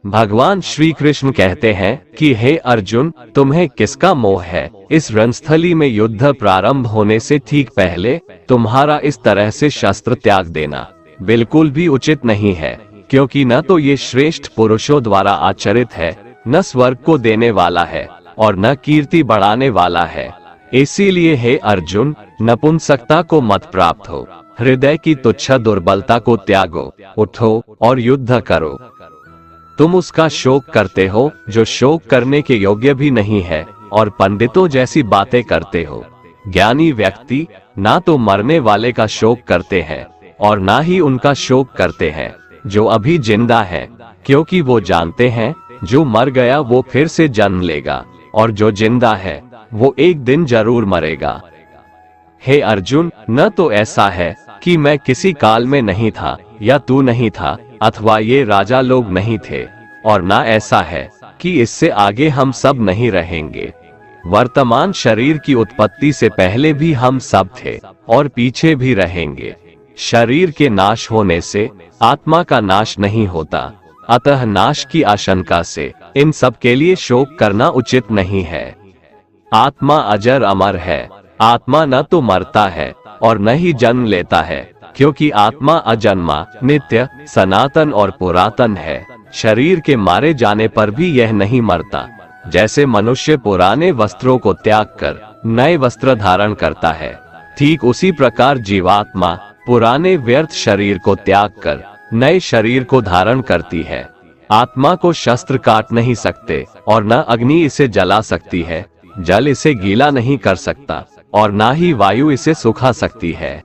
भगवान श्री कृष्ण कहते हैं कि हे अर्जुन, तुम्हें किसका मोह है? इस रणस्थली में युद्ध प्रारंभ होने से ठीक पहले तुम्हारा इस तरह से शस्त्र त्याग देना बिल्कुल भी उचित नहीं है, क्योंकि न तो ये श्रेष्ठ पुरुषों द्वारा आचरित है, न स्वर्ग को देने वाला है और न कीर्ति बढ़ाने वाला है। इसीलिए हे अर्जुन, नपुंसकता को मत प्राप्त हो, हृदय की तुच्छ दुर्बलता को त्यागो, उठो और युद्ध करो। तुम उसका शोक करते हो जो शोक करने के योग्य भी नहीं है और पंडितों जैसी बातें करते हो। ज्ञानी व्यक्ति ना तो मरने वाले का शोक करते हैं और ना ही उनका शोक करते हैं जो अभी जिंदा है, क्योंकि वो जानते हैं जो मर गया वो फिर से जन्म लेगा और जो जिंदा है वो एक दिन जरूर मरेगा। हे अर्जुन, न तो ऐसा है कि मैं किसी काल में नहीं था या तू नहीं था अथवा ये राजा लोग नहीं थे, और ना ऐसा है कि इससे आगे हम सब नहीं रहेंगे। वर्तमान शरीर की उत्पत्ति से पहले भी हम सब थे और पीछे भी रहेंगे। शरीर के नाश होने से आत्मा का नाश नहीं होता, अतः नाश की आशंका से इन सब के लिए शोक करना उचित नहीं है। आत्मा अजर अमर है, आत्मा न तो मरता है और न ही जन्म लेता है, क्योंकि आत्मा अजन्मा, नित्य, सनातन और पुरातन है। शरीर के मारे जाने पर भी यह नहीं मरता। जैसे मनुष्य पुराने वस्त्रों को त्याग कर नए वस्त्र धारण करता है, ठीक उसी प्रकार जीवात्मा पुराने व्यर्थ शरीर को त्याग कर नए शरीर को धारण करती है। आत्मा को शस्त्र काट नहीं सकते और न अग्नि इसे जला सकती है, जल इसे गीला नहीं कर सकता और ना ही वायु इसे सुखा सकती है।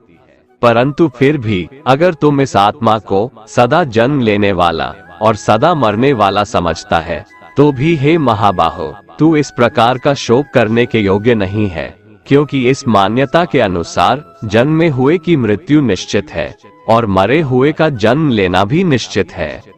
परंतु फिर भी अगर तुम इस आत्मा को सदा जन्म लेने वाला और सदा मरने वाला समझता है, तो भी हे महाबाहो, तू इस प्रकार का शोक करने के योग्य नहीं है, क्योंकि इस मान्यता के अनुसार जन्मे हुए की मृत्यु निश्चित है और मरे हुए का जन्म लेना भी निश्चित है।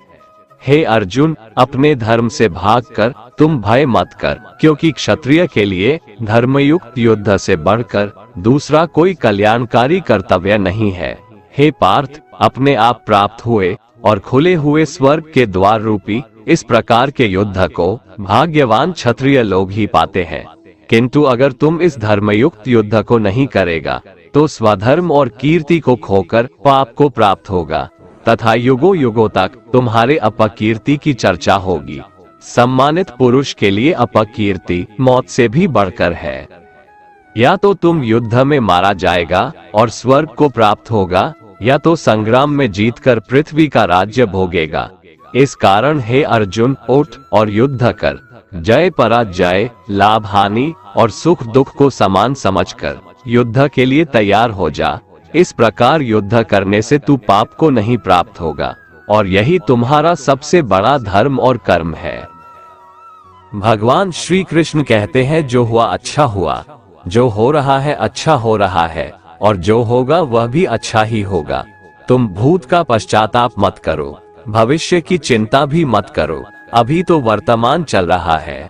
हे अर्जुन, अपने धर्म से भागकर तुम भय मत कर, क्योंकि क्षत्रिय के लिए धर्मयुक्त युद्ध से बढ़कर दूसरा कोई कल्याणकारी कर्तव्य नहीं है। हे पार्थ, अपने आप प्राप्त हुए और खुले हुए स्वर्ग के द्वार रूपी इस प्रकार के युद्ध को भाग्यवान क्षत्रिय लोग ही पाते हैं। किंतु अगर तुम इस धर्मयुक्त युद्ध को नहीं करेगा तो स्वधर्म और कीर्ति को खोकर पाप को प्राप्त होगा तथा युगों युगों तक तुम्हारे अपकीर्ति की चर्चा होगी। सम्मानित पुरुष के लिए अपकीर्ति मौत से भी बढ़कर है। या तो तुम युद्ध में मारा जाएगा और स्वर्ग को प्राप्त होगा, या तो संग्राम में जीतकर पृथ्वी का राज्य भोगेगा। इस कारण हे अर्जुन, उठ और युद्ध कर। जय पराजय, लाभ हानि और सुख दुख को समान समझकर युद्ध के लिए तैयार हो जा। इस प्रकार युद्ध करने से तू पाप को नहीं प्राप्त होगा और यही तुम्हारा सबसे बड़ा धर्म और कर्म है। भगवान श्री कृष्ण कहते हैं, जो हुआ अच्छा हुआ, जो हो रहा है अच्छा हो रहा है और जो होगा वह भी अच्छा ही होगा। तुम भूत का पश्चाताप मत करो, भविष्य की चिंता भी मत करो, अभी तो वर्तमान चल रहा है।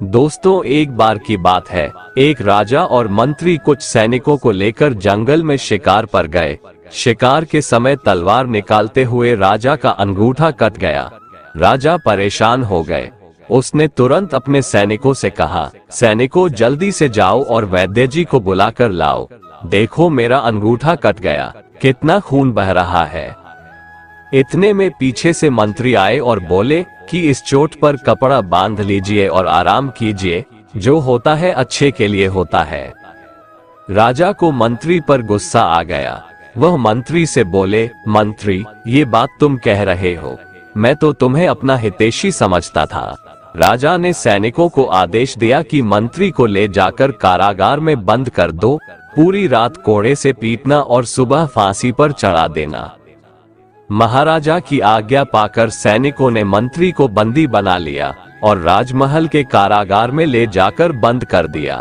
दोस्तों, एक बार की बात है, एक राजा और मंत्री कुछ सैनिकों को लेकर जंगल में शिकार पर गए। शिकार के समय तलवार निकालते हुए राजा का अंगूठा कट गया। राजा परेशान हो गए। उसने तुरंत अपने सैनिकों से कहा, सैनिकों जल्दी से जाओ और वैद्य जी को बुलाकर लाओ। देखो मेरा अंगूठा कट गया, कितना खून बह रहा है। इतने में पीछे से मंत्री आए और बोले कि इस चोट पर कपड़ा बांध लीजिए और आराम कीजिए, जो होता है अच्छे के लिए होता है। राजा को मंत्री पर गुस्सा आ गया। वह मंत्री से बोले, मंत्री, ये बात तुम कह रहे हो, मैं तो तुम्हें अपना हितैषी समझता था। राजा ने सैनिकों को आदेश दिया कि मंत्री को ले जाकर कारागार में बंद कर दो, पूरी रात कोड़े से पीटना और सुबह फांसी पर चढ़ा देना। महाराजा की आज्ञा पाकर सैनिकों ने मंत्री को बंदी बना लिया और राजमहल के कारागार में ले जाकर बंद कर दिया।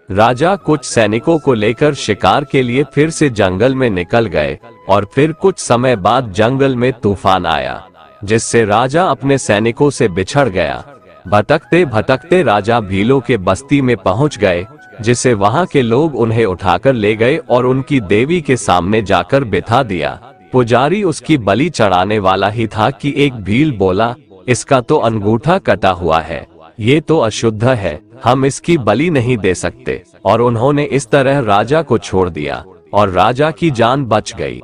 राजा कुछ सैनिकों को लेकर शिकार के लिए फिर से जंगल में निकल गए और फिर कुछ समय बाद जंगल में तूफान आया, जिससे राजा अपने सैनिकों से बिछड़ गया। भटकते भटकते राजा भीलों के बस्ती में पहुंच गए, जिसे वहां के लोग उन्हें उठाकर ले गए और उनकी देवी के सामने जाकर बिठा दिया। पुजारी उसकी बलि चढ़ाने वाला ही था कि एक भील बोला, इसका तो अंगूठा कटा हुआ है, ये तो अशुद्ध है, हम इसकी बलि नहीं दे सकते। और उन्होंने इस तरह राजा को छोड़ दिया और राजा की जान बच गई।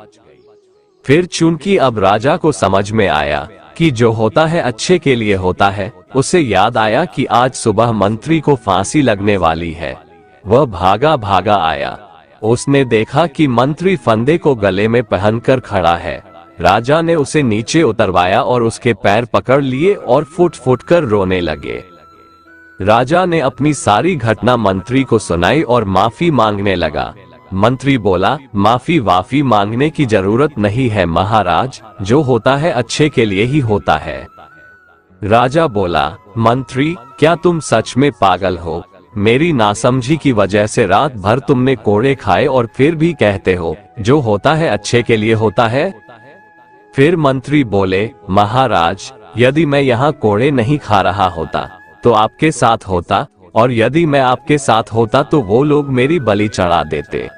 फिर चूंकि अब राजा को समझ में आया कि जो होता है अच्छे के लिए होता है, उसे याद आया कि आज सुबह मंत्री को फांसी लगने वाली है। वह भागा भागा आया। उसने देखा कि मंत्री फंदे को गले में पहनकर खड़ा है। राजा ने उसे नीचे उतरवाया और उसके पैर पकड़ लिए और फुट फुट कर रोने लगे। राजा ने अपनी सारी घटना मंत्री को सुनाई और माफी मांगने लगा। मंत्री बोला, माफी वाफी मांगने की जरूरत नहीं है महाराज, जो होता है अच्छे के लिए ही होता है। राजा बोला, मंत्री क्या तुम सच में पागल हो? मेरी नासमझी की वजह से रात भर तुमने कोड़े खाए और फिर भी कहते हो जो होता है अच्छे के लिए होता है। फिर मंत्री बोले, महाराज यदि मैं यहाँ कोड़े नहीं खा रहा होता तो आपके साथ होता, और यदि मैं आपके साथ होता तो वो लोग मेरी बलि चढ़ा देते।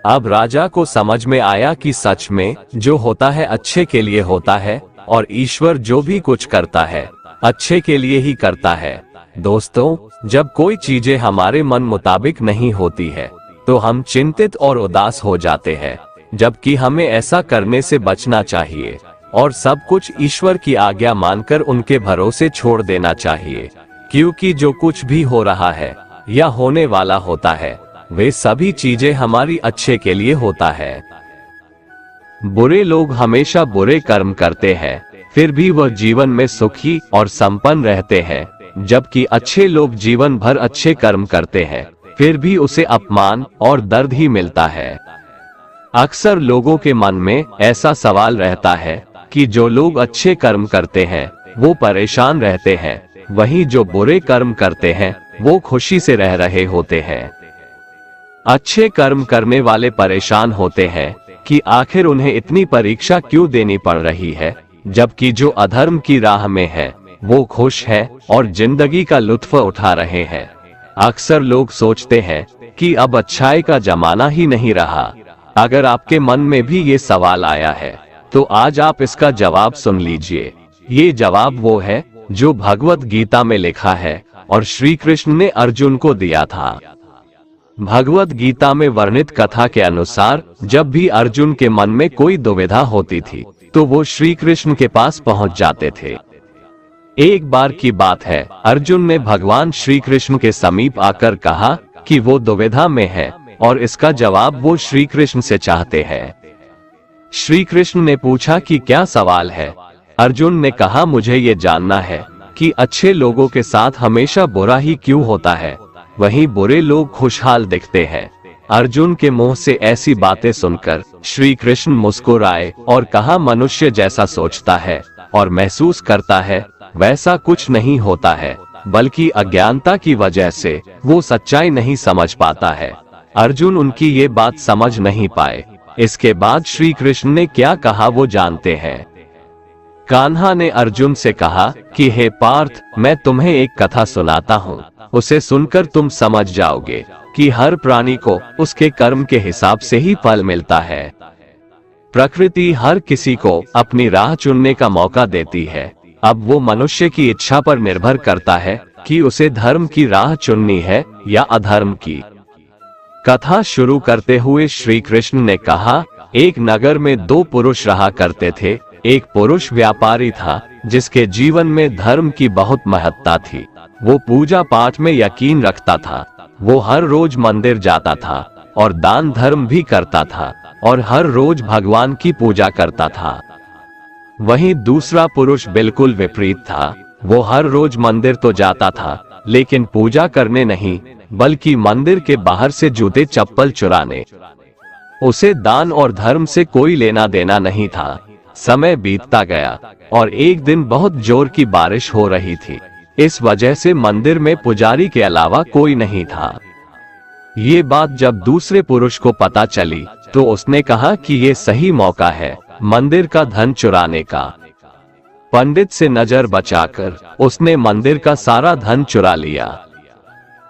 अब राजा को समझ में आया कि सच में जो होता है अच्छे के लिए होता है और ईश्वर जो भी कुछ करता है अच्छे के लिए ही करता है। दोस्तों, जब कोई चीजें हमारे मन मुताबिक नहीं होती है तो हम चिंतित और उदास हो जाते हैं, जबकि हमें ऐसा करने से बचना चाहिए और सब कुछ ईश्वर की आज्ञा मानकर उनके भरोसे छोड़ देना चाहिए, क्योंकि जो कुछ भी हो रहा है या होने वाला होता है वे सभी चीजें हमारी अच्छे के लिए होता है। बुरे लोग हमेशा बुरे कर्म करते हैं, फिर भी वह जीवन में सुखी और संपन्न रहते हैं, जबकि अच्छे लोग जीवन भर अच्छे कर्म करते हैं, फिर भी उसे अपमान और दर्द ही मिलता है। अक्सर लोगों के मन में ऐसा सवाल रहता है कि जो लोग अच्छे कर्म करते हैं वो परेशान रहते हैं, वहीं जो बुरे कर्म करते हैं वो खुशी से रह रहे होते हैं। अच्छे कर्म करने वाले परेशान होते हैं कि आखिर उन्हें इतनी परीक्षा क्यों देनी पड़ रही है, जबकि जो अधर्म की राह में है वो खुश है और जिंदगी का लुत्फ उठा रहे हैं। अक्सर लोग सोचते हैं कि अब अच्छाई का जमाना ही नहीं रहा। अगर आपके मन में भी ये सवाल आया है तो आज आप इसका जवाब सुन लीजिए। ये जवाब वो है जो भगवत गीता में लिखा है और श्री कृष्ण ने अर्जुन को दिया था। भगवत गीता में वर्णित कथा के अनुसार जब भी अर्जुन के मन में कोई दुविधा होती थी तो वो श्री कृष्ण के पास पहुंच जाते थे। एक बार की बात है, अर्जुन ने भगवान श्री कृष्ण के समीप आकर कहा कि वो दुविधा में है और इसका जवाब वो श्री कृष्ण से चाहते हैं। श्री कृष्ण ने पूछा कि क्या सवाल है? अर्जुन ने कहा, मुझे ये जानना है कि अच्छे लोगों के साथ हमेशा बुरा ही क्यों होता है, वहीं बुरे लोग खुशहाल दिखते हैं। अर्जुन के मुंह से ऐसी बातें सुनकर श्री कृष्ण मुस्कुराए और कहा, मनुष्य जैसा सोचता है और महसूस करता है वैसा कुछ नहीं होता है, बल्कि अज्ञानता की वजह से वो सच्चाई नहीं समझ पाता है। अर्जुन उनकी ये बात समझ नहीं पाए। इसके बाद श्री कृष्ण ने क्या कहा वो जानते हैं। कान्हा ने अर्जुन से कहा कि हे पार्थ, मैं तुम्हें एक कथा सुनाता हूँ, उसे सुनकर तुम समझ जाओगे कि हर प्राणी को उसके कर्म के हिसाब से ही फल मिलता है। प्रकृति हर किसी को अपनी राह चुनने का मौका देती है। अब वो मनुष्य की इच्छा पर निर्भर करता है कि उसे धर्म की राह चुननी है या अधर्म की। कथा शुरू करते हुए श्री कृष्ण ने कहा, एक नगर में दो पुरुष रहा करते थे। एक पुरुष व्यापारी था जिसके जीवन में धर्म की बहुत महत्ता थी। वो पूजा पाठ में यकीन रखता था। वो हर रोज मंदिर जाता था और दान धर्म भी करता था और हर रोज भगवान की पूजा करता था। वहीं दूसरा पुरुष बिल्कुल विपरीत था। वो हर रोज मंदिर तो जाता था लेकिन पूजा करने नहीं, बल्कि मंदिर के बाहर से जूते चप्पल चुराने। उसे दान और धर्म से कोई लेना देना नहीं था। समय बीतता गया और एक दिन बहुत जोर की बारिश हो रही थी। इस वजह से मंदिर में पुजारी के अलावा कोई नहीं था। ये बात जब दूसरे पुरुष को पता चली तो उसने कहा कि ये सही मौका है मंदिर का धन चुराने का। पंडित से नजर बचाकर उसने मंदिर का सारा धन चुरा लिया।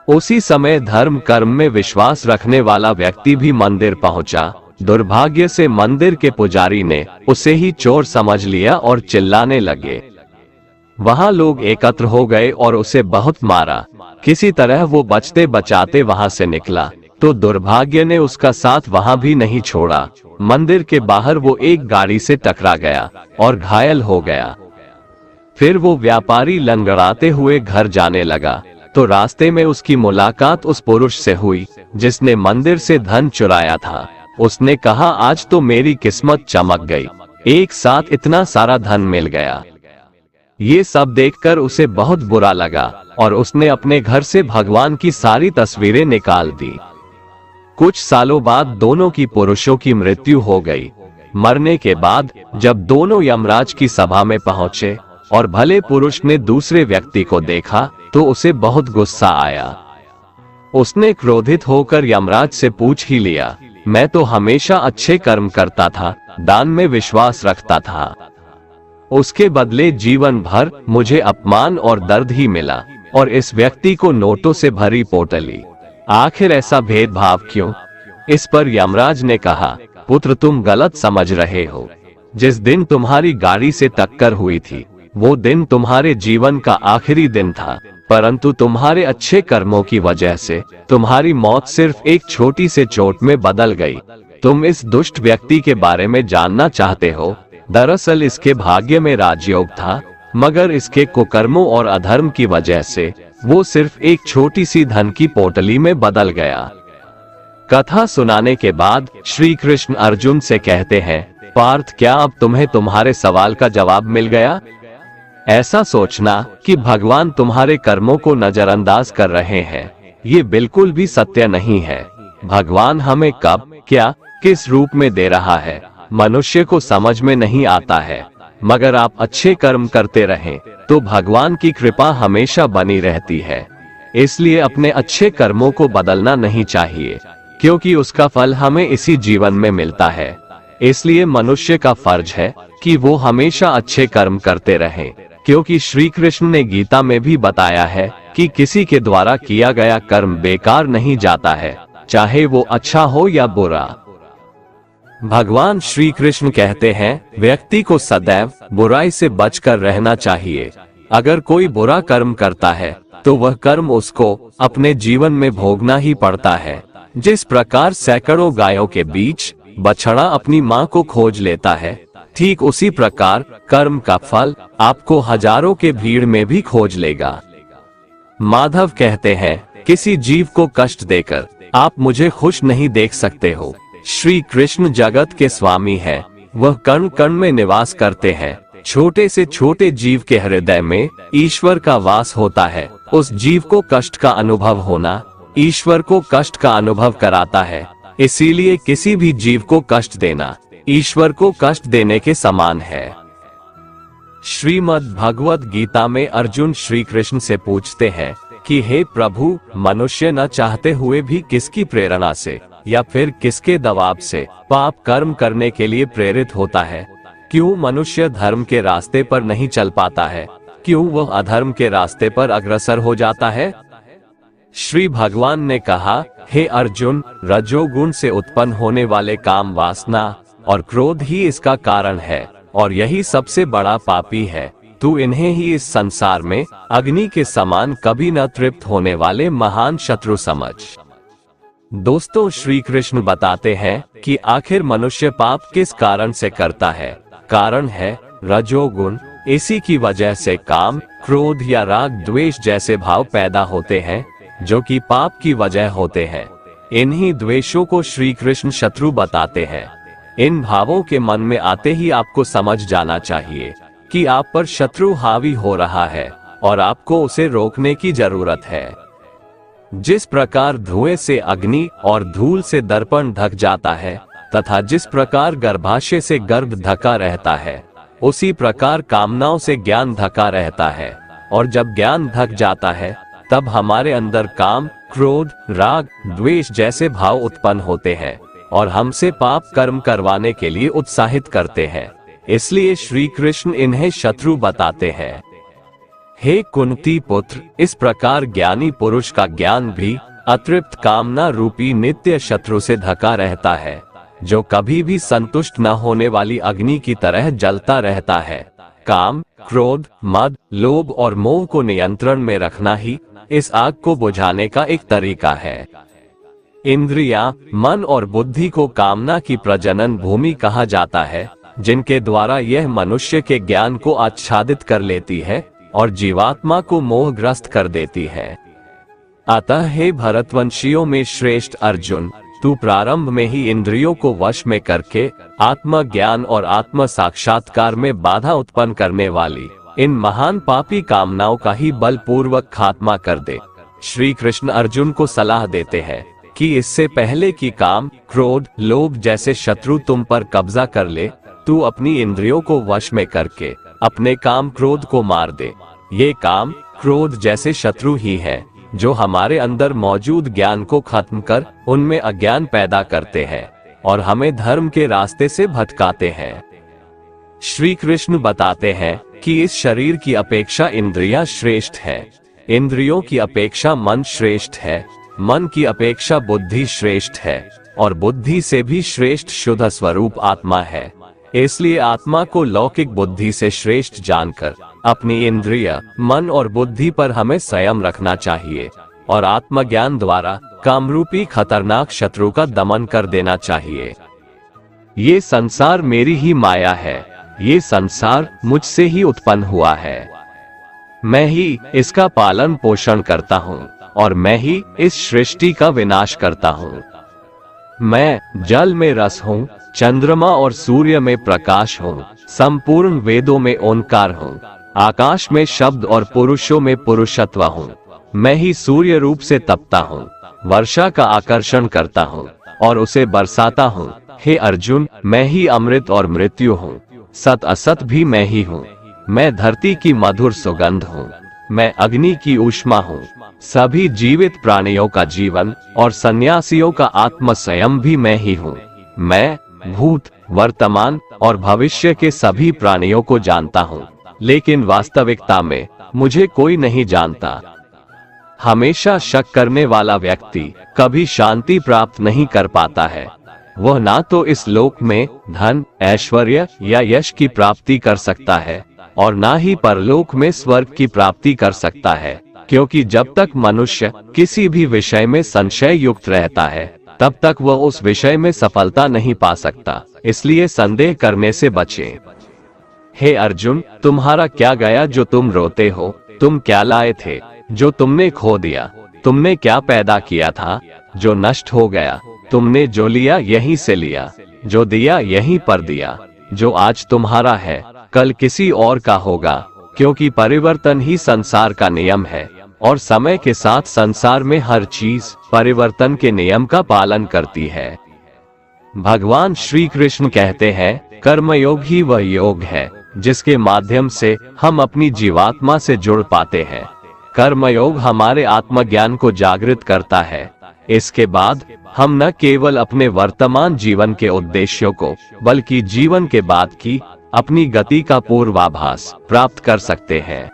उसी समय धर्म कर्म में विश्वास रखने वाला व्यक्ति भी मंदिर पहुंचा, दुर्भाग्य से मंदिर के पुजारी ने उसे ही चोर समझ लिया और चिल्लाने लगे। वहां लोग एकत्र हो गए और उसे बहुत मारा। किसी तरह वो बचते बचाते वहां से निकला तो दुर्भाग्य ने उसका साथ वहां भी नहीं छोड़ा। मंदिर के बाहर वो एक गाड़ी से टकरा गया और घायल हो गया। फिर वो व्यापारी लंगड़ाते हुए घर जाने लगा तो रास्ते में उसकी मुलाकात उस पुरुष से हुई जिसने मंदिर से धन चुराया था। उसने कहा, आज तो मेरी किस्मत चमक गई, एक साथ इतना सारा धन मिल गया। ये सब देखकर उसे बहुत बुरा लगा और उसने अपने घर से भगवान की सारी तस्वीरें निकाल दी। कुछ सालों बाद दोनों की पुरुषों की मृत्यु हो गई। मरने के बाद जब दोनों यमराज की सभा में पहुंचे और भले पुरुष ने दूसरे व्यक्ति को देखा तो उसे बहुत गुस्सा आया। उसने क्रोधित होकर यमराज से पूछ ही लिया, मैं तो हमेशा अच्छे कर्म करता था, दान में विश्वास रखता था, उसके बदले जीवन भर मुझे अपमान और दर्द ही मिला और इस व्यक्ति को नोटों से भरी पोटली, आखिर ऐसा भेदभाव क्यों? इस पर यमराज ने कहा, पुत्र तुम गलत समझ रहे हो। जिस दिन तुम्हारी गाड़ी से टक्कर हुई थी वो दिन तुम्हारे जीवन का आखिरी दिन था, परंतु तुम्हारे अच्छे कर्मों की वजह से तुम्हारी मौत सिर्फ एक छोटी से चोट में बदल गई। तुम इस दुष्ट व्यक्ति के बारे में जानना चाहते हो? दरअसल इसके भाग्य में राजयोग था, मगर इसके कुकर्मों और अधर्म की वजह से वो सिर्फ एक छोटी सी धन की पोटली में बदल गया। कथा सुनाने के बाद श्री कृष्ण अर्जुन से कहते हैं, पार्थ क्या अब तुम्हें तुम्हारे सवाल का जवाब मिल गया? ऐसा सोचना कि भगवान तुम्हारे कर्मों को नजरअंदाज कर रहे हैं, ये बिल्कुल भी सत्य नहीं है। भगवान हमें कब, क्या, किस रूप में दे रहा है, मनुष्य को समझ में नहीं आता है, मगर आप अच्छे कर्म करते रहें तो भगवान की कृपा हमेशा बनी रहती है। इसलिए अपने अच्छे कर्मों को बदलना नहीं चाहिए, क्योंकि उसका फल हमें इसी जीवन में मिलता है। इसलिए मनुष्य का फर्ज है कि वो हमेशा अच्छे कर्म करते रहें, क्योंकि श्री कृष्ण ने गीता में भी बताया है कि किसी के द्वारा किया गया कर्म बेकार नहीं जाता है, चाहे वो अच्छा हो या बुरा। भगवान श्री कृष्ण कहते हैं, व्यक्ति को सदैव बुराई से बचकर रहना चाहिए। अगर कोई बुरा कर्म करता है तो वह कर्म उसको अपने जीवन में भोगना ही पड़ता है। जिस प्रकार सैकड़ों गायों के बीच बछड़ा अपनी माँ को खोज लेता है, ठीक उसी प्रकार कर्म का फल आपको हजारों के भीड़ में भी खोज लेगा। माधव कहते हैं, किसी जीव को कष्ट देकर आप मुझे खुश नहीं देख सकते हो। श्री कृष्ण जगत के स्वामी हैं, वह कण कण में निवास करते हैं। छोटे से छोटे जीव के हृदय में ईश्वर का वास होता है। उस जीव को कष्ट का अनुभव होना ईश्वर को कष्ट का अनुभव कराता है। इसीलिए किसी भी जीव को कष्ट देना ईश्वर को कष्ट देने के समान है। श्रीमद् भगवद गीता में अर्जुन श्री कृष्ण से पूछते हैं कि हे प्रभु, मनुष्य न चाहते हुए भी किसकी प्रेरणा से या फिर किसके दबाव से पाप कर्म करने के लिए प्रेरित होता है? क्यों मनुष्य धर्म के रास्ते पर नहीं चल पाता है? क्यों वह अधर्म के रास्ते पर अग्रसर हो जाता है? श्री भगवान ने कहा, हे अर्जुन, रजोगुण से उत्पन्न होने वाले काम वासना और क्रोध ही इसका कारण है और यही सबसे बड़ा पापी है। तू इन्हें ही इस संसार में अग्नि के समान कभी न तृप्त होने वाले महान शत्रु समझ। दोस्तों, श्री कृष्ण बताते हैं कि आखिर मनुष्य पाप किस कारण से करता है। कारण है रजोगुण। इसी की वजह से काम, क्रोध या राग द्वेष जैसे भाव पैदा होते हैं, जो कि पाप की वजह होते हैं। इन्हीं द्वेषों को श्री कृष्ण शत्रु बताते हैं। इन भावों के मन में आते ही आपको समझ जाना चाहिए कि आप पर शत्रु हावी हो रहा है और आपको उसे रोकने की जरूरत है। जिस प्रकार धुएं से अग्नि और धूल से दर्पण ढक जाता है तथा जिस प्रकार गर्भाशय से गर्भ ढका रहता है, उसी प्रकार कामनाओं से ज्ञान ढका रहता है। और जब ज्ञान ढक जाता है तब हमारे अंदर काम, क्रोध, राग, द्वेष जैसे भाव उत्पन्न होते हैं और हमसे पाप कर्म करवाने के लिए उत्साहित करते हैं। इसलिए श्री कृष्ण इन्हें शत्रु बताते हैं। हे कुंती पुत्र, इस प्रकार ज्ञानी पुरुष का ज्ञान भी अतृप्त कामना रूपी नित्य शत्रु से ढका रहता है। जो कभी भी संतुष्ट न होने वाली अग्नि की तरह जलता रहता है। काम, क्रोध, मद, लोभ और मोह को नियंत्रण में रखना ही इस आग को बुझाने का एक तरीका है। इंद्रियां, मन और बुद्धि को कामना की प्रजनन भूमि कहा जाता है, जिनके द्वारा यह मनुष्य के ज्ञान को आच्छादित कर लेती है और जीवात्मा को मोहग्रस्त कर देती है। अतः हे भरतवंशियों में श्रेष्ठ अर्जुन, तू प्रारंभ में ही इंद्रियों को वश में करके आत्मज्ञान और आत्म साक्षात्कार में बाधा उत्पन्न करने वाली इन महान पापी कामनाओं का ही बलपूर्वक खात्मा कर दे। श्री कृष्ण अर्जुन को सलाह देते हैं कि इससे पहले कि काम, क्रोध, लोभ जैसे शत्रु तुम पर कब्जा कर ले, तू अपनी इंद्रियों को वश में करके अपने काम क्रोध को मार दे। ये काम, क्रोध जैसे शत्रु ही है जो हमारे अंदर मौजूद ज्ञान को खत्म कर उनमें अज्ञान पैदा करते हैं और हमें धर्म के रास्ते से भटकाते हैं। श्री कृष्ण बताते हैं कि इस शरीर की अपेक्षा इंद्रियां श्रेष्ठ है, इंद्रियों की अपेक्षा मन श्रेष्ठ है, मन की अपेक्षा बुद्धि श्रेष्ठ है और बुद्धि से भी श्रेष्ठ शुद्ध स्वरूप आत्मा है। इसलिए आत्मा को लौकिक बुद्धि से श्रेष्ठ जानकर अपनी इंद्रिय, मन और बुद्धि पर हमें संयम रखना चाहिए और आत्मज्ञान द्वारा कामरूपी खतरनाक शत्रु का दमन कर देना चाहिए। ये संसार मेरी ही माया है, ये संसार मुझसे ही उत्पन्न हुआ है। मैं ही इसका पालन पोषण करता हूँ और मैं ही इस सृष्टि का विनाश करता हूँ। मैं जल में रस हूँ, चंद्रमा और सूर्य में प्रकाश हूँ, संपूर्ण वेदों में ओंकार हूँ, आकाश में शब्द और पुरुषों में पुरुषत्व हूँ। मैं ही सूर्य रूप से तपता हूँ, वर्षा का आकर्षण करता हूँ और उसे बरसाता हूँ। हे अर्जुन, मैं ही अमृत और मृत्यु हूँ, सत असत भी मैं ही हूँ। मैं धरती की मधुर सुगंध हूँ, मैं अग्नि की ऊष्मा हूँ, सभी जीवित प्राणियों का जीवन और सन्यासियों का आत्म संयम भी मैं ही हूँ। मैं भूत, वर्तमान और भविष्य के सभी प्राणियों को जानता हूँ, लेकिन वास्तविकता में मुझे कोई नहीं जानता। हमेशा शक करने वाला व्यक्ति कभी शांति प्राप्त नहीं कर पाता है। वह ना तो इस लोक में धन, ऐश्वर्य या यश की प्राप्ति कर सकता है और ना ही परलोक में स्वर्ग की प्राप्ति कर सकता है, क्योंकि जब तक मनुष्य किसी भी विषय में संशय युक्त रहता है तब तक वह उस विषय में सफलता नहीं पा सकता। इसलिए संदेह करने से बचें। हे अर्जुन, तुम्हारा क्या गया जो तुम रोते हो? तुम क्या लाए थे जो तुमने खो दिया? तुमने क्या पैदा किया था जो नष्ट हो गया? तुमने जो लिया यहीं से लिया, जो दिया यहीं पर दिया। जो आज तुम्हारा है कल किसी और का होगा, क्योंकि परिवर्तन ही संसार का नियम है और समय के साथ संसार में हर चीज परिवर्तन के नियम का पालन करती है। भगवान श्री कृष्ण कहते हैं, कर्मयोग ही वह योग है जिसके माध्यम से हम अपनी जीवात्मा से जुड़ पाते हैं। कर्मयोग हमारे आत्मज्ञान को जागृत करता है। इसके बाद हम न केवल अपने वर्तमान जीवन के उद्देश्यों को बल्कि जीवन के बाद की अपनी गति का पूर्वाभास प्राप्त कर सकते हैं।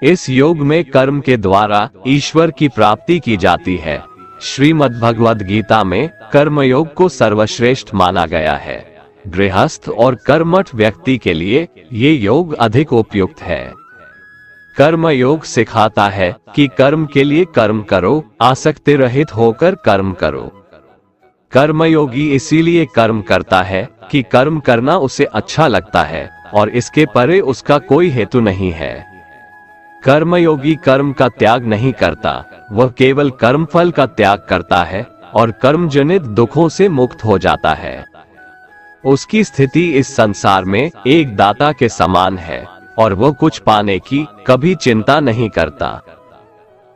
इस योग में कर्म के द्वारा ईश्वर की प्राप्ति की जाती है। श्रीमद् भगवद गीता में कर्मयोग को सर्वश्रेष्ठ माना गया है। गृहस्थ और कर्मठ व्यक्ति के लिए ये योग अधिक उपयुक्त है। कर्मयोग सिखाता है कि कर्म के लिए कर्म करो, आसक्ति रहित होकर कर्म करो। कर्मयोगी इसीलिए कर्म करता है कि कर्म करना उसे अच्छा लगता है और इसके परे उसका कोई हेतु नहीं है। कर्मयोगी कर्म का त्याग नहीं करता, वह केवल कर्मफल का त्याग करता है और कर्मजनित दुखों से मुक्त हो जाता है। उसकी स्थिति इस संसार में एक दाता के समान है और वह कुछ पाने की कभी चिंता नहीं करता।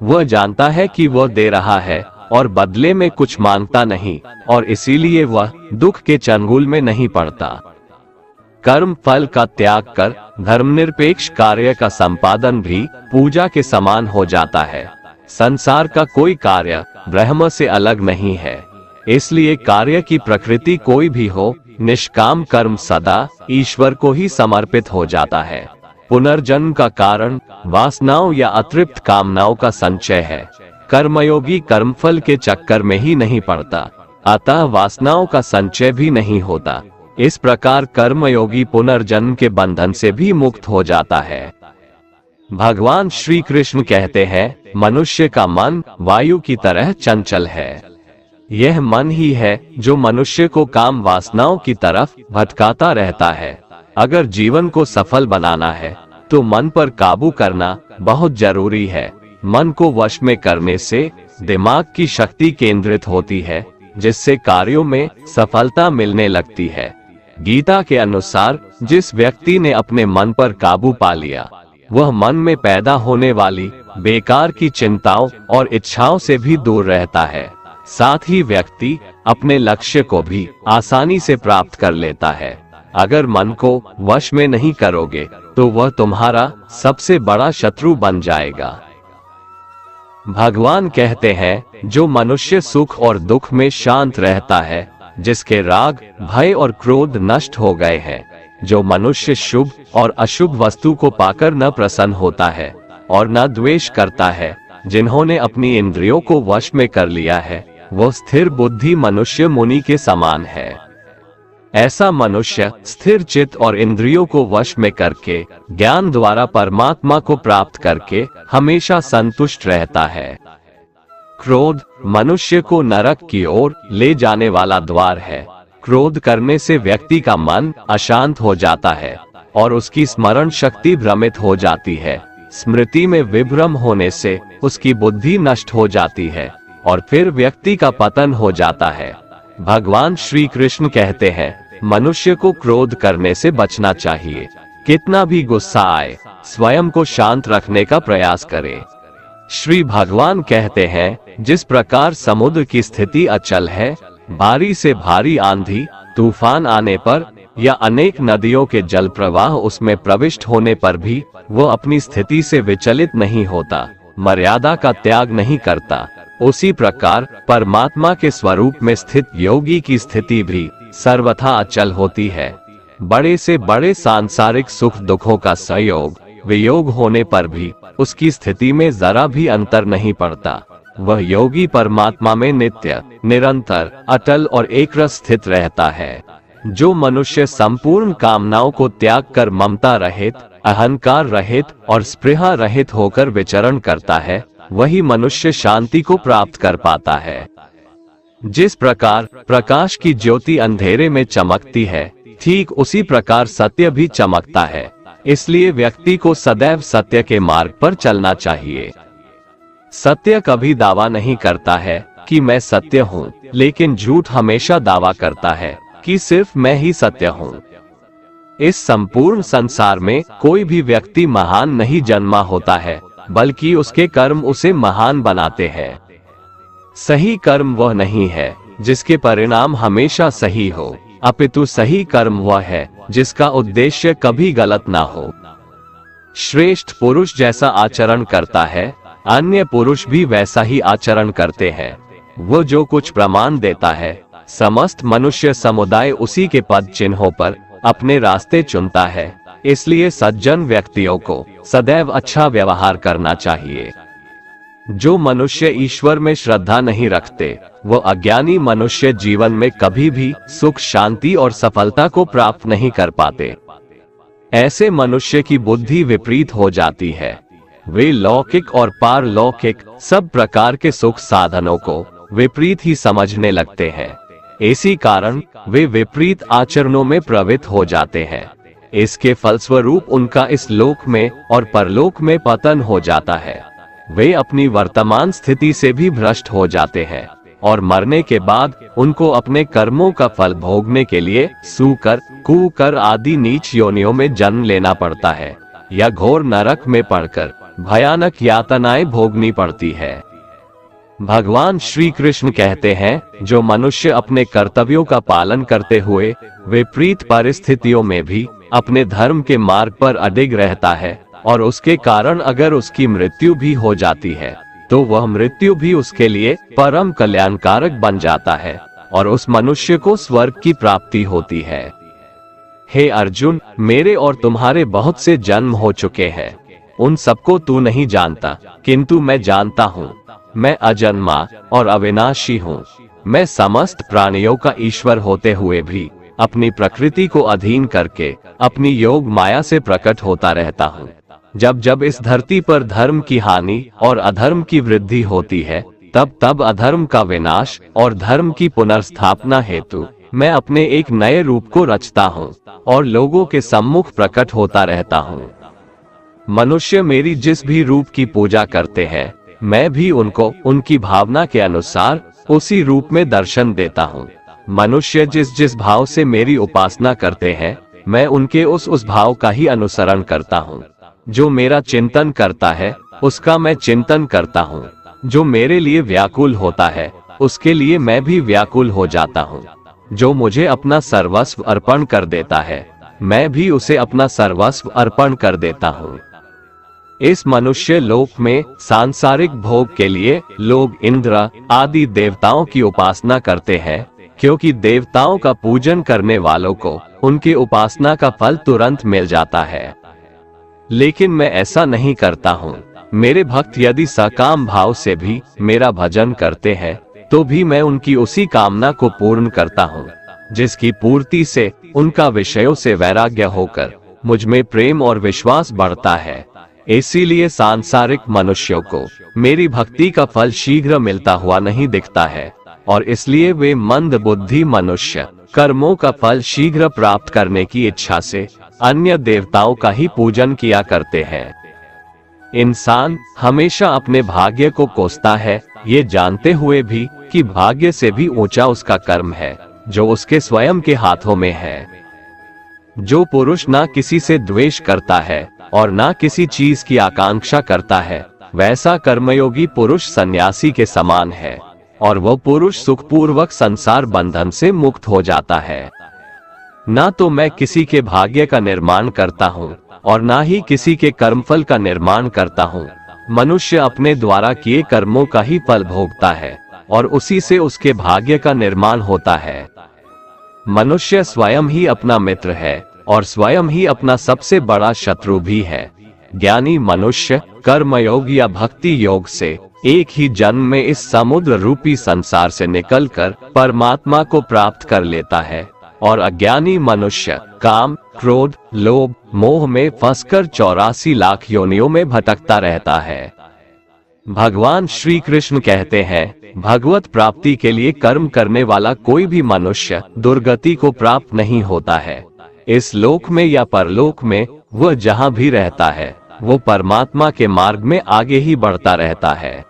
वह जानता है कि वह दे रहा है और बदले में कुछ मांगता नहीं और इसीलिए वह दुख के चंगुल में नहीं पड़ता। कर्म फल का त्याग कर धर्मनिरपेक्ष कार्य का संपादन भी पूजा के समान हो जाता है। संसार का कोई कार्य ब्रह्म से अलग नहीं है, इसलिए कार्य की प्रकृति कोई भी हो, निष्काम कर्म सदा ईश्वर को ही समर्पित हो जाता है। पुनर्जन्म का कारण वासनाओं या अतृप्त कामनाओं का संचय है। कर्मयोगी कर्मफल के चक्कर में ही नहीं पड़ता, अतः वासनाओं का संचय भी नहीं होता। इस प्रकार कर्मयोगी पुनर्जन्म के बंधन से भी मुक्त हो जाता है। भगवान श्री कृष्ण कहते हैं, मनुष्य का मन वायु की तरह चंचल है। यह मन ही है जो मनुष्य को काम वासनाओं की तरफ भटकाता रहता है। अगर जीवन को सफल बनाना है तो मन पर काबू करना बहुत जरूरी है। मन को वश में करने से दिमाग की शक्ति केंद्रित होती है, जिससे कार्यों में सफलता मिलने लगती है। गीता के अनुसार जिस व्यक्ति ने अपने मन पर काबू पा लिया, वह मन में पैदा होने वाली बेकार की चिंताओं और इच्छाओं से भी दूर रहता है। साथ ही व्यक्ति अपने लक्ष्य को भी आसानी से प्राप्त कर लेता है। अगर मन को वश में नहीं करोगे तो वह तुम्हारा सबसे बड़ा शत्रु बन जाएगा। भगवान कहते हैं, जो मनुष्य सुख और दुख में शांत रहता है, जिसके राग, भय और क्रोध नष्ट हो गए हैं, जो मनुष्य शुभ और अशुभ वस्तु को पाकर न प्रसन्न होता है और न द्वेष करता है, जिन्होंने अपनी इंद्रियों को वश में कर लिया है, वो स्थिर बुद्धि मनुष्य मुनि के समान है। ऐसा मनुष्य स्थिर चित्त और इंद्रियों को वश में करके ज्ञान द्वारा परमात्मा को प्राप्त करके हमेशा संतुष्ट रहता है। क्रोध मनुष्य को नरक की ओर ले जाने वाला द्वार है। क्रोध करने से व्यक्ति का मन अशांत हो जाता है और उसकी स्मरण शक्ति भ्रमित हो जाती है। स्मृति में विभ्रम होने से उसकी बुद्धि नष्ट हो जाती है और फिर व्यक्ति का पतन हो जाता है। भगवान श्री कृष्ण कहते हैं, मनुष्य को क्रोध करने से बचना चाहिए। कितना भी गुस्सा आए, स्वयं को शांत रखने का प्रयास करें। श्री भगवान कहते हैं, जिस प्रकार समुद्र की स्थिति अचल है, भारी से भारी आंधी तूफान आने पर या अनेक नदियों के जल प्रवाह उसमें प्रविष्ट होने पर भी वह अपनी स्थिति से विचलित नहीं होता, मर्यादा का त्याग नहीं करता, उसी प्रकार परमात्मा के स्वरूप में स्थित योगी की स्थिति भी सर्वथा अचल होती है। बड़े से बड़े सांसारिक सुख दुखों का संयोग वियोग होने पर भी उसकी स्थिति में जरा भी अंतर नहीं पड़ता। वह योगी परमात्मा में नित्य, निरंतर, अटल और एकरस स्थित रहता है। जो मनुष्य संपूर्ण कामनाओं को त्याग कर ममता रहित, अहंकार रहित और स्पृहा रहित होकर विचरण करता है, वही मनुष्य शांति को प्राप्त कर पाता है। जिस प्रकार प्रकाश की ज्योति अंधेरे में चमकती है, ठीक उसी प्रकार सत्य भी चमकता है। इसलिए व्यक्ति को सदैव सत्य के मार्ग पर चलना चाहिए। सत्य कभी दावा नहीं करता है कि मैं सत्य हूँ, लेकिन झूठ हमेशा दावा करता है कि सिर्फ मैं ही सत्य हूँ। इस संपूर्ण संसार में कोई भी व्यक्ति महान नहीं जन्मा होता है, बल्कि उसके कर्म उसे महान बनाते हैं। सही कर्म वह नहीं है जिसके परिणाम हमेशा सही हो, अपितु सही कर्म वह है जिसका उद्देश्य कभी गलत ना हो। श्रेष्ठ पुरुष जैसा आचरण करता है, अन्य पुरुष भी वैसा ही आचरण करते हैं। वो जो कुछ प्रमाण देता है, समस्त मनुष्य समुदाय उसी के पद चिन्हों पर अपने रास्ते चुनता है। इसलिए सज्जन व्यक्तियों को सदैव अच्छा व्यवहार करना चाहिए। जो मनुष्य ईश्वर में श्रद्धा नहीं रखते, वो अज्ञानी मनुष्य जीवन में कभी भी सुख, शांति और सफलता को प्राप्त नहीं कर पाते। ऐसे मनुष्य की बुद्धि विपरीत हो जाती है। वे लौकिक और पारलौकिक सब प्रकार के सुख साधनों को विपरीत ही समझने लगते हैं। इसी कारण वे विपरीत आचरणों में प्रवृत्त हो जाते हैं। इसके फलस्वरूप उनका इस लोक में और परलोक में पतन हो जाता है। वे अपनी वर्तमान स्थिति से भी भ्रष्ट हो जाते हैं और मरने के बाद उनको अपने कर्मों का फल भोगने के लिए सूकर, कुकर आदि नीच योनियों में जन्म लेना पड़ता है या घोर नरक में पड़कर भयानक यातनाएं भोगनी पड़ती है। भगवान श्री कृष्ण कहते हैं, जो मनुष्य अपने कर्तव्यों का पालन करते हुए विपरीत परिस्थितियों में भी अपने धर्म के मार्ग पर अडिग रहता है और उसके कारण अगर उसकी मृत्यु भी हो जाती है, तो वह मृत्यु भी उसके लिए परम कल्याणकारक बन जाता है और उस मनुष्य को स्वर्ग की प्राप्ति होती है। हे अर्जुन, मेरे और तुम्हारे बहुत से जन्म हो चुके हैं। उन सबको तू नहीं जानता, किंतु मैं जानता हूँ। मैं अजन्मा और अविनाशी हूँ। मैं समस्त प्राणियों का ईश्वर होते हुए भी अपनी प्रकृति को अधीन करके अपनी योग माया से प्रकट होता रहता हूँ। जब जब इस धरती पर धर्म की हानि और अधर्म की वृद्धि होती है, तब तब अधर्म का विनाश और धर्म की पुनर्स्थापना हेतु मैं अपने एक नए रूप को रचता हूँ और लोगों के सम्मुख प्रकट होता रहता हूँ। मनुष्य मेरी जिस भी रूप की पूजा करते हैं, मैं भी उनको उनकी भावना के अनुसार उसी रूप में दर्शन देता हूँ। मनुष्य जिस जिस भाव से मेरी उपासना करते हैं, मैं उनके उस भाव का ही अनुसरण करता हूँ। जो मेरा चिंतन करता है, उसका मैं चिंतन करता हूँ। जो मेरे लिए व्याकुल होता है, उसके लिए मैं भी व्याकुल हो जाता हूँ। जो मुझे अपना सर्वस्व अर्पण कर देता है, मैं भी उसे अपना सर्वस्व अर्पण कर देता हूँ। इस मनुष्य लोक में सांसारिक भोग के लिए लोग इंद्र आदि देवताओं की उपासना करते हैं, क्योंकि देवताओं का पूजन करने वालों को उनकी उपासना का फल तुरंत मिल जाता है। लेकिन मैं ऐसा नहीं करता हूँ। मेरे भक्त यदि सकाम भाव से भी मेरा भजन करते हैं, तो भी मैं उनकी उसी कामना को पूर्ण करता हूँ, जिसकी पूर्ति से उनका विषयों से वैराग्य होकर मुझ में प्रेम और विश्वास बढ़ता है। इसीलिए सांसारिक मनुष्यों को मेरी भक्ति का फल शीघ्र मिलता हुआ नहीं दिखता है, और इसलिए वे मंद बुद्धि मनुष्य कर्मों का फल शीघ्र प्राप्त करने की इच्छा से अन्य देवताओं का ही पूजन किया करते हैं। इंसान हमेशा अपने भाग्य को कोसता है, ये जानते हुए भी कि भाग्य से भी ऊंचा उसका कर्म है, जो उसके स्वयं के हाथों में है। जो पुरुष ना किसी से द्वेष करता है और ना किसी चीज की आकांक्षा करता है, वैसा कर्मयोगी पुरुष सन्यासी के समान है, और वो पुरुष सुखपूर्वक संसार बंधन से मुक्त हो जाता है। ना तो मैं किसी के भाग्य का निर्माण करता हूँ और ना ही किसी के कर्मफल का निर्माण करता हूँ। मनुष्य अपने द्वारा किए कर्मों का ही फल भोगता है और उसी से उसके भाग्य का निर्माण होता है। मनुष्य स्वयं ही अपना मित्र है और स्वयं ही अपना सबसे बड़ा शत्रु भी है। ज्ञानी मनुष्य कर्मयोग या भक्ति योग से एक ही जन्म में इस समुद्र रूपी संसार से निकलकर परमात्मा को प्राप्त कर लेता है, और अज्ञानी मनुष्य काम, क्रोध, लोभ, मोह में फंसकर 84 लाख योनियों में भटकता रहता है। भगवान श्री कृष्ण कहते हैं, भगवत प्राप्ति के लिए कर्म करने वाला कोई भी मनुष्य दुर्गति को प्राप्त नहीं होता है। इस लोक में या परलोक में वह जहाँ भी रहता है, वो परमात्मा के मार्ग में आगे ही बढ़ता रहता है।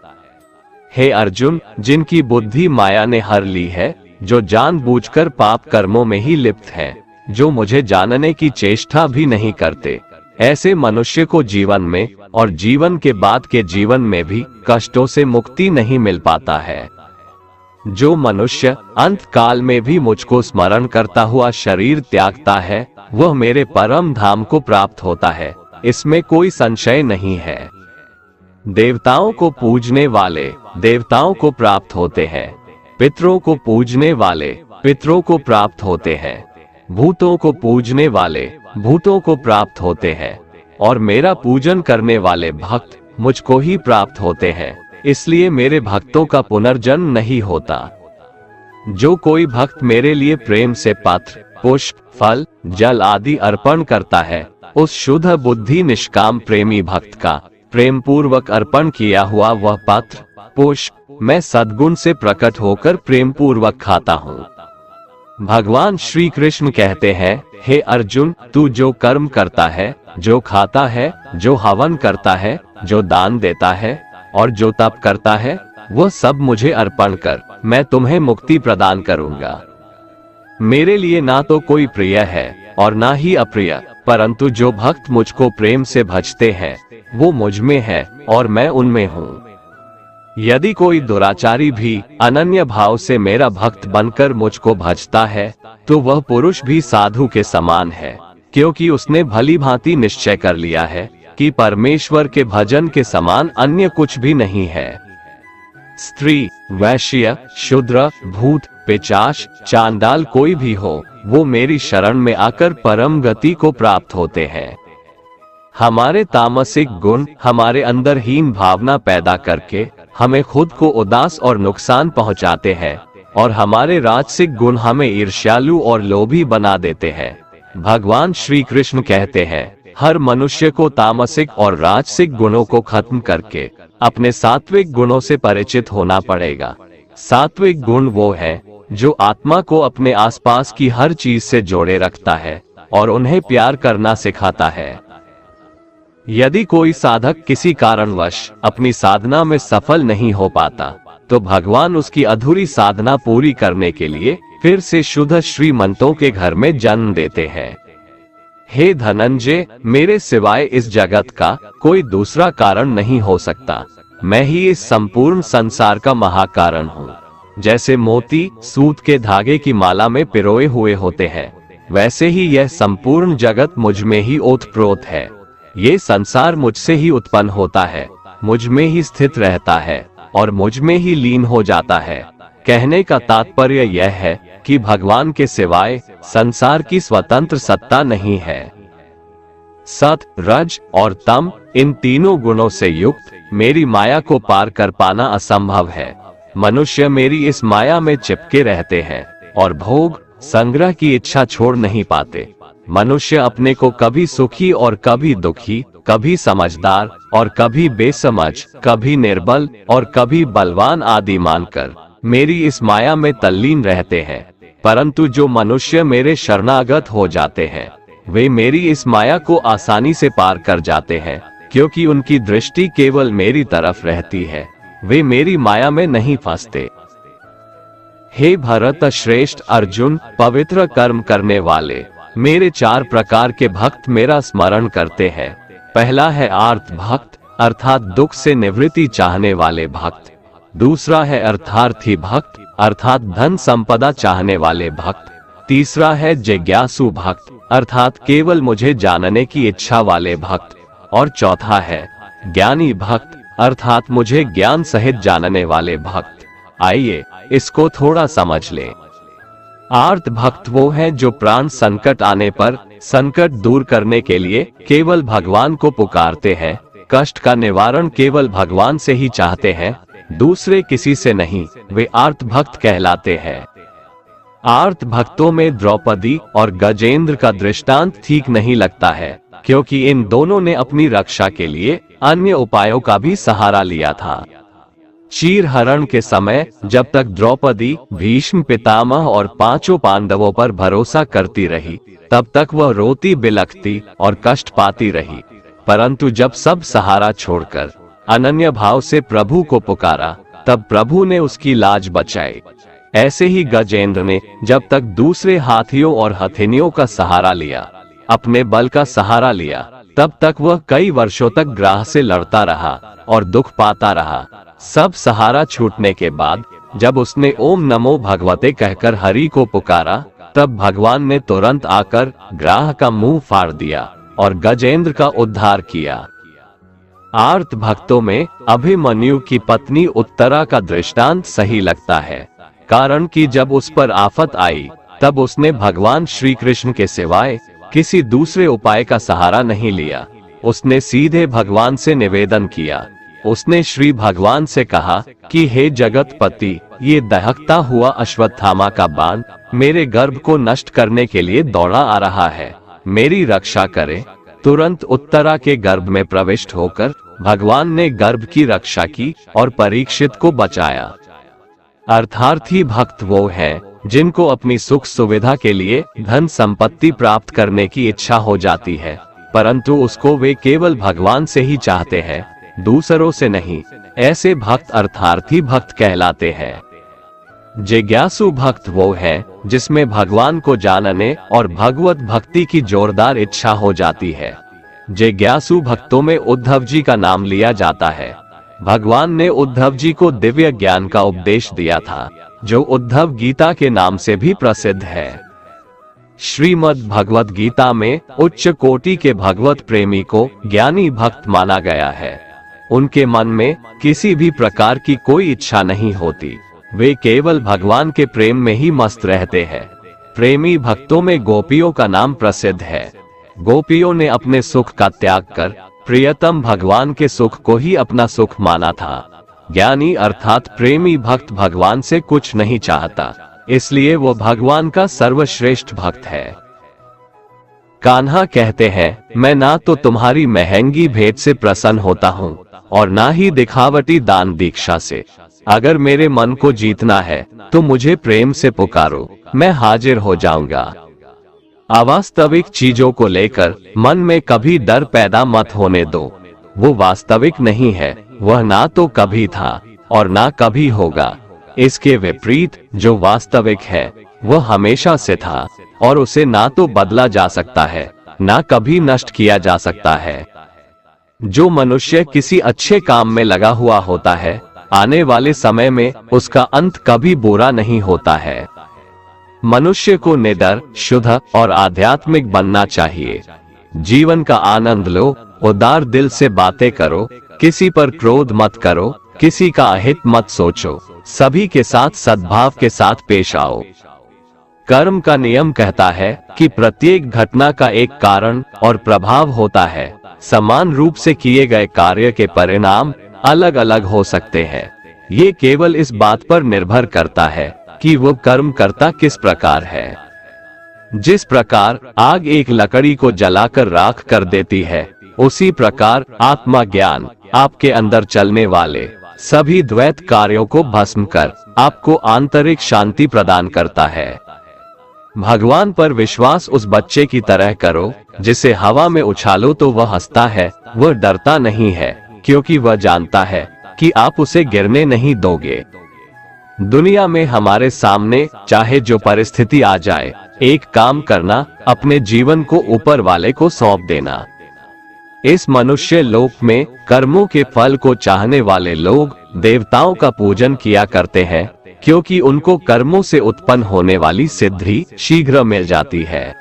हे अर्जुन, जिनकी बुद्धि माया ने हर ली है, जो जानबूझकर पाप कर्मों में ही लिप्त हैं, जो मुझे जानने की चेष्टा भी नहीं करते, ऐसे मनुष्य को जीवन में और जीवन के बाद के जीवन में भी कष्टों से मुक्ति नहीं मिल पाता है। जो मनुष्य अंत काल में भी मुझको स्मरण करता हुआ शरीर त्यागता है, वह मेरे परम धाम को प्राप्त होता है, इसमें कोई संशय नहीं है। देवताओं को पूजने वाले देवताओं को प्राप्त होते हैं, पितरों को पूजने वाले पितरों को प्राप्त होते हैं, भूतों को पूजने वाले भूतों को प्राप्त होते हैं, और मेरा पूजन करने वाले भक्त मुझको ही प्राप्त होते हैं। इसलिए मेरे भक्तों का पुनर्जन्म नहीं होता। जो कोई भक्त मेरे लिए प्रेम से पत्र, पुष्प, फल, जल आदि अर्पण करता है, उस शुद्ध बुद्धि निष्काम प्रेमी भक्त का प्रेम पूर्वक अर्पण किया हुआ वह पत्र, पुष्प मैं सद्गुण से प्रकट होकर प्रेम पूर्वक खाता हूँ। भगवान श्री कृष्ण कहते हैं, हे अर्जुन, तू जो कर्म करता है, जो खाता है, जो हवन करता है, जो दान देता है और जो तप करता है, वह सब मुझे अर्पण कर, मैं तुम्हें मुक्ति प्रदान करूंगा। मेरे लिए ना तो कोई प्रिय है और ना ही अप्रिय, परंतु जो भक्त मुझको प्रेम से भजते हैं, वो मुझ में है और मैं उनमें हूँ। यदि कोई दुराचारी भी अनन्य भाव से मेरा भक्त बनकर मुझको भजता है, तो वह पुरुष भी साधु के समान है, क्योंकि उसने भली भांति निश्चय कर लिया है कि परमेश्वर के भजन के समान अन्य कुछ भी नहीं है। स्त्री, वैश्य, शूद्र, भूत, पिशाच, चांडाल कोई भी हो, वो मेरी शरण में आकर परम गति को प्राप्त होते हैं। हमारे तामसिक गुण हमारे अंदर हीन भावना पैदा करके हमें खुद को उदास और नुकसान पहुंचाते हैं, और हमारे राजसिक गुण हमें ईर्ष्यालु और लोभी बना देते हैं। भगवान श्री कृष्ण कहते हैं, हर मनुष्य को तामसिक और राजसिक गुणों को खत्म करके अपने सात्विक गुणों से परिचित होना पड़ेगा। सात्विक गुण वो है जो आत्मा को अपने आसपास की हर चीज से जोड़े रखता है और उन्हें प्यार करना सिखाता है। यदि कोई साधक किसी कारणवश अपनी साधना में सफल नहीं हो पाता, तो भगवान उसकी अधूरी साधना पूरी करने के लिए फिर से शुद्ध श्रीमंतों के घर में जन्म देते हैं। हे धनंजय, मेरे सिवाय इस जगत का कोई दूसरा कारण नहीं हो सकता। मैं ही इस संपूर्ण संसार का महाकारण हूँ। जैसे मोती सूत के धागे की माला में पिरोए हुए होते हैं, वैसे ही यह संपूर्ण जगत मुझ में ही ओतप्रोत है। ये संसार मुझसे ही उत्पन्न होता है, मुझ में ही स्थित रहता है और मुझ में ही लीन हो जाता है। कहने का तात्पर्य यह है कि भगवान के सिवाय संसार की स्वतंत्र सत्ता नहीं है। सत, रज और तम, इन तीनों गुणों से युक्त मेरी माया को पार कर पाना असंभव है। मनुष्य मेरी इस माया में चिपके रहते हैं और भोग संग्रह की इच्छा छोड़ नहीं पाते। मनुष्य अपने को कभी सुखी और कभी दुखी, कभी समझदार और कभी बेसमझ, कभी निर्बल और कभी बलवान आदि मानकर मेरी इस माया में तल्लीन रहते हैं। परंतु जो मनुष्य मेरे शरणागत हो जाते हैं, वे मेरी इस माया को आसानी से पार कर जाते हैं, क्योंकि उनकी दृष्टि केवल मेरी तरफ रहती है। वे मेरी माया में नहीं फंसते। हे भरत श्रेष्ठ अर्जुन, पवित्र कर्म करने वाले मेरे 4 प्रकार के भक्त मेरा स्मरण करते हैं। पहला है आर्त भक्त, अर्थात दुख से निवृत्ति चाहने वाले भक्त। दूसरा है अर्थार्थी भक्त, अर्थात धन संपदा चाहने वाले भक्त। तीसरा है जिज्ञासु भक्त, अर्थात केवल मुझे जानने की इच्छा वाले भक्त। और चौथा है ज्ञानी भक्त, अर्थात मुझे ज्ञान सहित जानने वाले भक्त। आइए इसको थोड़ा समझ लें। आर्त भक्त वो है जो प्राण संकट आने पर संकट दूर करने के लिए केवल भगवान को पुकारते हैं, कष्ट का निवारण केवल भगवान से ही चाहते हैं, दूसरे किसी से नहीं। वे आर्त भक्त कहलाते हैं। आर्त भक्तों में द्रौपदी और गजेंद्र का दृष्टांत ठीक नहीं लगता है, क्योंकि इन दोनों ने अपनी रक्षा के लिए अन्य उपायों का भी सहारा लिया था। चीर हरण के समय जब तक द्रौपदी भीष्म पितामह और 5 पांडवों पर भरोसा करती रही, तब तक वह रोती बिलखती और कष्ट पाती रही। परंतु जब सब सहारा छोड़कर अनन्य भाव से प्रभु को पुकारा, तब प्रभु ने उसकी लाज बचाई। ऐसे ही गजेंद्र ने जब तक दूसरे हाथियों और हथिनियों का सहारा लिया, अपने बल का सहारा लिया, तब तक वह कई वर्षों तक ग्राह से लड़ता रहा और दुख पाता रहा। सब सहारा छूटने के बाद जब उसने ओम नमो भगवते कहकर हरि को पुकारा, तब भगवान ने तुरंत आकर ग्राह का मुंह फाड़ दिया और गजेंद्र का उद्धार किया। आर्त भक्तों में अभिमन्यु की पत्नी उत्तरा का दृष्टांत सही लगता है, कारण कि जब उस पर आफत आई, तब उसने भगवान श्री कृष्ण के सिवाय किसी दूसरे उपाय का सहारा नहीं लिया। उसने सीधे भगवान से निवेदन किया। उसने श्री भगवान से कहा कि हे जगतपति, ये दहकता हुआ अश्वत्थामा का बाण मेरे गर्भ को नष्ट करने के लिए दौड़ा आ रहा है, मेरी रक्षा करे। तुरंत उत्तरा के गर्भ में प्रविष्ट होकर भगवान ने गर्भ की रक्षा की और परीक्षित को बचाया। अर्थार्थी भक्त वो है जिनको अपनी सुख सुविधा के लिए धन संपत्ति प्राप्त करने की इच्छा हो जाती है, परंतु उसको वे केवल भगवान से ही चाहते हैं, दूसरों से नहीं। ऐसे भक्त अर्थार्थी भक्त कहलाते हैं। जिज्ञासु भक्त वो है जिसमें भगवान को जानने और भगवत भक्ति की जोरदार इच्छा हो जाती है। जिज्ञासु भक्तों में उद्धव जी का नाम लिया जाता है। भगवान ने उद्धव जी को दिव्य ज्ञान का उपदेश दिया था, जो उद्धव गीता के नाम से भी प्रसिद्ध है। श्रीमद् भगवत गीता में उच्च कोटि के भगवत प्रेमी को ज्ञानी भक्त माना गया है। उनके मन में किसी भी प्रकार की कोई इच्छा नहीं होती, वे केवल भगवान के प्रेम में ही मस्त रहते हैं। प्रेमी भक्तों में गोपियों का नाम प्रसिद्ध है। गोपियों ने अपने सुख का त्याग कर प्रियतम भगवान के सुख को ही अपना सुख माना था। ज्ञानी अर्थात प्रेमी भक्त भगवान से कुछ नहीं चाहता, इसलिए वो भगवान का सर्वश्रेष्ठ भक्त है। कान्हा कहते हैं, मैं ना तो तुम्हारी महंगी भेंट से प्रसन्न होता हूँ और ना ही दिखावटी दान दीक्षा से। अगर मेरे मन को जीतना है तो मुझे प्रेम से पुकारो, मैं हाजिर हो जाऊंगा। अवास्तविक चीजों को लेकर मन में कभी डर पैदा मत होने दो। वो वास्तविक नहीं है, वह ना तो कभी था और ना कभी होगा। इसके विपरीत जो वास्तविक है वह हमेशा से था और उसे ना तो बदला जा सकता है, ना कभी नष्ट किया जा सकता है। जो मनुष्य किसी अच्छे काम में लगा हुआ होता है, आने वाले समय में उसका अंत कभी बुरा नहीं होता है। मनुष्य को निडर, शुद्ध और आध्यात्मिक बनना चाहिए। जीवन का आनंद लो, उदार दिल से बातें करो, किसी पर क्रोध मत करो, किसी का अहित मत सोचो, सभी के साथ सद्भाव के साथ पेश आओ। कर्म का नियम कहता है कि प्रत्येक घटना का एक कारण और प्रभाव होता है। समान रूप से किए गए कार्य के परिणाम अलग अलग हो सकते हैं। ये केवल इस बात पर निर्भर करता है कि वो कर्म करता किस प्रकार है। जिस प्रकार आग एक लकड़ी को जलाकर राख कर देती है, उसी प्रकार आत्मा ज्ञान आपके अंदर चलने वाले सभी द्वैत कार्यों को भस्म कर आपको आंतरिक शांति प्रदान करता है। भगवान पर विश्वास उस बच्चे की तरह करो जिसे हवा में उछालो तो वह हंसता है। वह डरता नहीं है क्योंकि वह जानता है कि आप उसे गिरने नहीं दोगे। दुनिया में हमारे सामने चाहे जो परिस्थिति आ जाए, एक काम करना, अपने जीवन को ऊपर वाले को सौंप देना। इस मनुष्य लोक में कर्मों के फल को चाहने वाले लोग देवताओं का पूजन किया करते हैं, क्योंकि उनको कर्मों से उत्पन्न होने वाली सिद्धि शीघ्र मिल जाती है।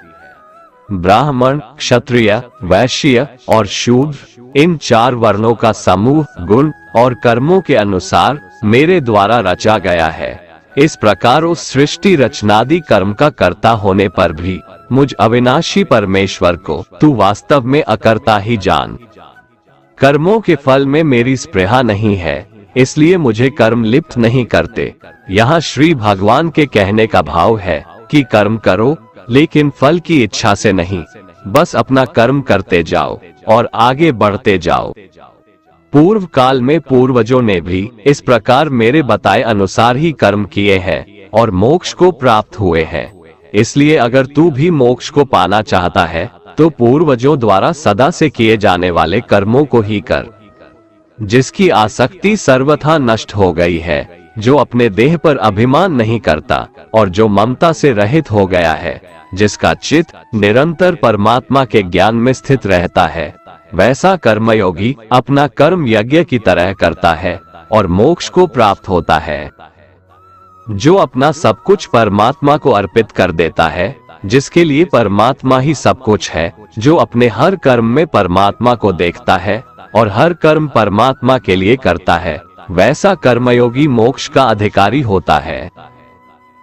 ब्राह्मण, क्षत्रिय, वैश्य और शूद्र, इन 4 वर्णों का समूह गुण और कर्मों के अनुसार मेरे द्वारा रचा गया है। इस प्रकार उस सृष्टि रचनादि कर्म का कर्ता होने पर भी मुझ अविनाशी परमेश्वर को तू वास्तव में अकर्ता ही जान। कर्मों के फल में मेरी स्पृहा नहीं है, इसलिए मुझे कर्म लिप्त नहीं करते। यहाँ श्री भगवान के कहने का भाव है कि कर्म करो, लेकिन फल की इच्छा से नहीं, बस अपना कर्म करते जाओ और आगे बढ़ते जाओ। पूर्व काल में पूर्वजों ने भी इस प्रकार मेरे बताए अनुसार ही कर्म किए हैं और मोक्ष को प्राप्त हुए हैं। इसलिए अगर तू भी मोक्ष को पाना चाहता है तो पूर्वजों द्वारा सदा से किए जाने वाले कर्मों को ही कर। जिसकी आसक्ति सर्वथा नष्ट हो गई है, जो अपने देह पर अभिमान नहीं करता और जो ममता से रहित हो गया है, जिसका चित्त निरंतर परमात्मा के ज्ञान में स्थित रहता है, वैसा कर्मयोगी अपना कर्म यज्ञ की तरह करता है और मोक्ष को प्राप्त होता है। जो अपना सब कुछ परमात्मा को अर्पित कर देता है, जिसके लिए परमात्मा ही सब कुछ है, जो अपने हर कर्म में परमात्मा को देखता है और हर कर्म परमात्मा के लिए करता है, वैसा कर्मयोगी मोक्ष का अधिकारी होता है।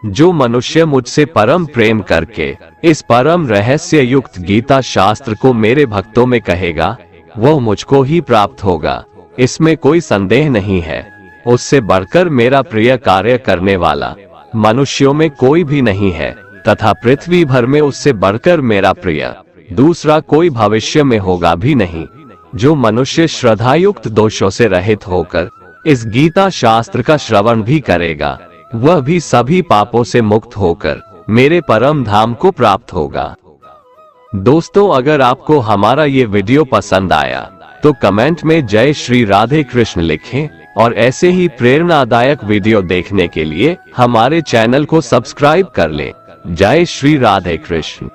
जो मनुष्य मुझसे परम प्रेम करके इस परम रहस्य युक्त गीता शास्त्र को मेरे भक्तों में कहेगा, वह मुझको ही प्राप्त होगा, इसमें कोई संदेह नहीं है। उससे बढ़कर मेरा प्रिय कार्य करने वाला मनुष्यों में कोई भी नहीं है, तथा पृथ्वी भर में उससे बढ़कर मेरा प्रिय दूसरा कोई भविष्य में होगा भी नहीं। जो मनुष्य श्रद्धायुक्त दोषों से रहित होकर इस गीता शास्त्र का श्रवण भी करेगा, वह भी सभी पापों से मुक्त होकर मेरे परम धाम को प्राप्त होगा। दोस्तों, अगर आपको हमारा ये वीडियो पसंद आया तो कमेंट में जय श्री राधे कृष्ण लिखें और ऐसे ही प्रेरणादायक वीडियो देखने के लिए हमारे चैनल को सब्सक्राइब कर लें। जय श्री राधे कृष्ण।